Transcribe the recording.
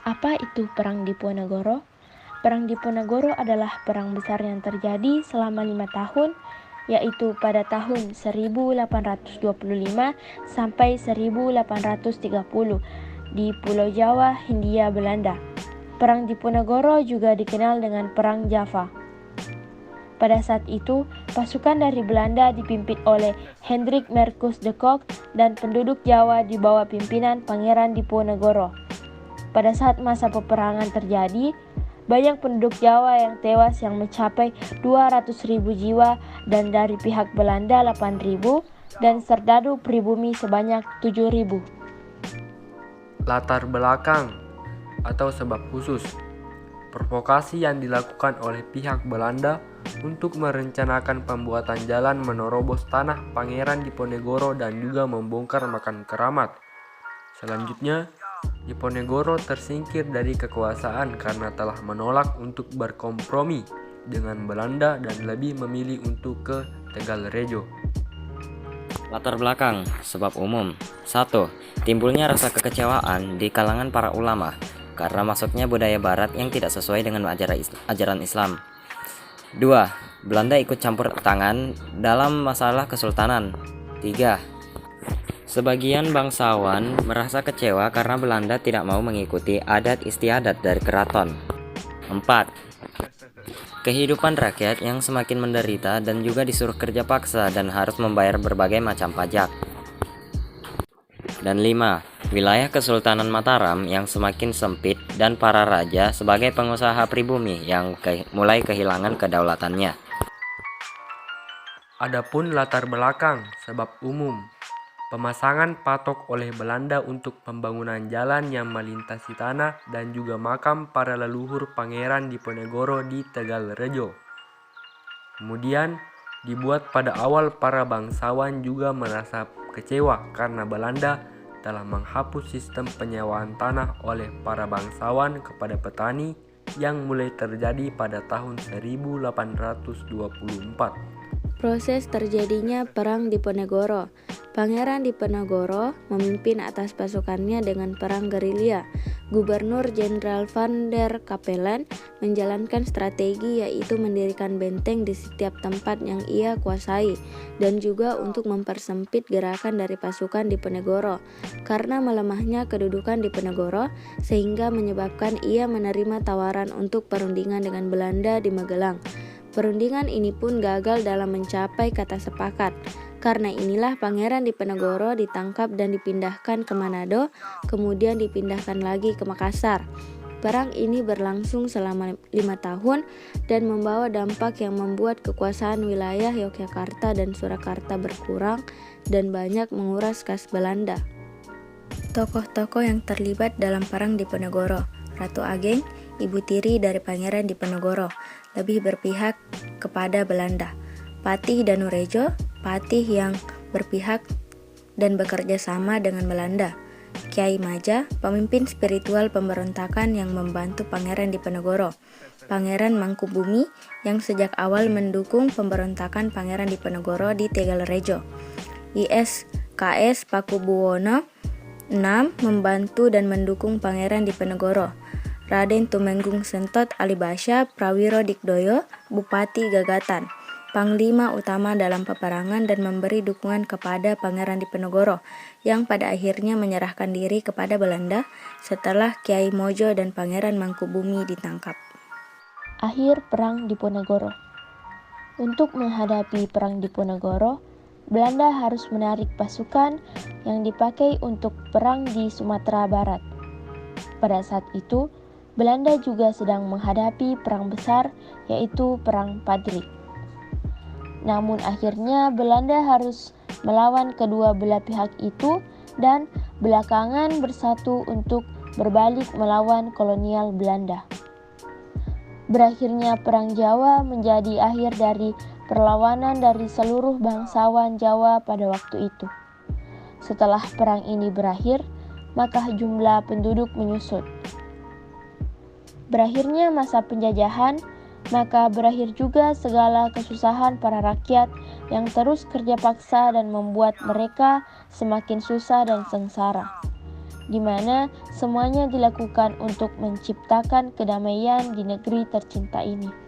Apa itu Perang Diponegoro? Perang Diponegoro adalah perang besar yang terjadi selama 5 tahun, yaitu pada tahun 1825 sampai 1830 di Pulau Jawa, Hindia Belanda. Perang Diponegoro juga dikenal dengan Perang Java. Pada saat itu, pasukan dari Belanda dipimpin oleh Hendrik Merkus de Kock dan penduduk Jawa di bawah pimpinan Pangeran Diponegoro. Pada saat masa peperangan terjadi, banyak penduduk Jawa yang tewas yang mencapai 200.000 jiwa dan dari pihak Belanda 8.000 dan serdadu pribumi sebanyak 7.000. Latar belakang atau sebab khusus. Provokasi yang dilakukan oleh pihak Belanda untuk merencanakan pembuatan jalan menerobos tanah Pangeran Diponegoro dan juga membongkar makam keramat. Selanjutnya, Diponegoro tersingkir dari kekuasaan karena telah menolak untuk berkompromi dengan Belanda dan lebih memilih untuk ke Tegalrejo. Latar belakang, sebab umum. 1. Timbulnya rasa kekecewaan di kalangan para ulama karena masuknya budaya barat yang tidak sesuai dengan ajaran Islam. 2. Belanda ikut campur tangan dalam masalah kesultanan. 3. Sebagian bangsawan merasa kecewa karena Belanda tidak mau mengikuti adat istiadat dari keraton. 4. Kehidupan rakyat yang semakin menderita dan juga disuruh kerja paksa dan harus membayar berbagai macam pajak. Dan 5. Wilayah Kesultanan Mataram yang semakin sempit dan para raja sebagai pengusaha pribumi yang mulai kehilangan kedaulatannya. Adapun latar belakang sebab umum. Pemasangan patok oleh Belanda untuk pembangunan jalan yang melintasi tanah dan juga makam para leluhur Pangeran Diponegoro di Tegalrejo. Kemudian dibuat pada awal para bangsawan juga merasa kecewa karena Belanda telah menghapus sistem penyewaan tanah oleh para bangsawan kepada petani yang mulai terjadi pada tahun 1824. Proses terjadinya Perang Diponegoro. Pangeran Diponegoro memimpin atas pasukannya dengan perang gerilya. Gubernur Jenderal Van der Capellen menjalankan strategi yaitu mendirikan benteng di setiap tempat yang ia kuasai dan juga untuk mempersempit gerakan dari pasukan Diponegoro karena melemahnya kedudukan Diponegoro sehingga menyebabkan ia menerima tawaran untuk perundingan dengan Belanda di Magelang. Perundingan ini pun gagal dalam mencapai kata sepakat. Karena inilah Pangeran Diponegoro ditangkap dan dipindahkan ke Manado, kemudian dipindahkan lagi ke Makassar. Perang ini berlangsung selama 5 tahun dan membawa dampak yang membuat kekuasaan wilayah Yogyakarta dan Surakarta berkurang dan banyak menguras kas Belanda. Tokoh-tokoh yang terlibat dalam Perang Diponegoro. Ratu Ageng, ibu tiri dari Pangeran Diponegoro, lebih berpihak kepada Belanda. Patih Danurejo, patih yang berpihak dan bekerja sama dengan Belanda. Kiai Maja, pemimpin spiritual pemberontakan yang membantu Pangeran Diponegoro. Pangeran Mangkubumi yang sejak awal mendukung pemberontakan Pangeran Diponegoro di Tegalrejo. ISKS Pakubuwono 6 membantu dan mendukung Pangeran Diponegoro. Raden Tumenggung Sentot Alibasya Prawiro Dikdoyo, Bupati Gagatan, Panglima utama dalam peperangan dan memberi dukungan kepada Pangeran Diponegoro yang pada akhirnya menyerahkan diri kepada Belanda setelah Kiai Mojo dan Pangeran Mangkubumi ditangkap. Akhir Perang Diponegoro. Untuk menghadapi Perang Diponegoro, Belanda harus menarik pasukan yang dipakai untuk perang di Sumatera Barat. Pada saat itu, Belanda juga sedang menghadapi perang besar, yaitu Perang Padri. Namun akhirnya Belanda harus melawan kedua belah pihak itu dan belakangan bersatu untuk berbalik melawan kolonial Belanda. Berakhirnya Perang Jawa menjadi akhir dari perlawanan dari seluruh bangsawan Jawa pada waktu itu. Setelah perang ini berakhir, maka jumlah penduduk menyusut. Berakhirnya masa penjajahan, maka berakhir juga segala kesusahan para rakyat yang terus kerja paksa dan membuat mereka semakin susah dan sengsara. di mana semuanya dilakukan untuk menciptakan kedamaian di negeri tercinta ini.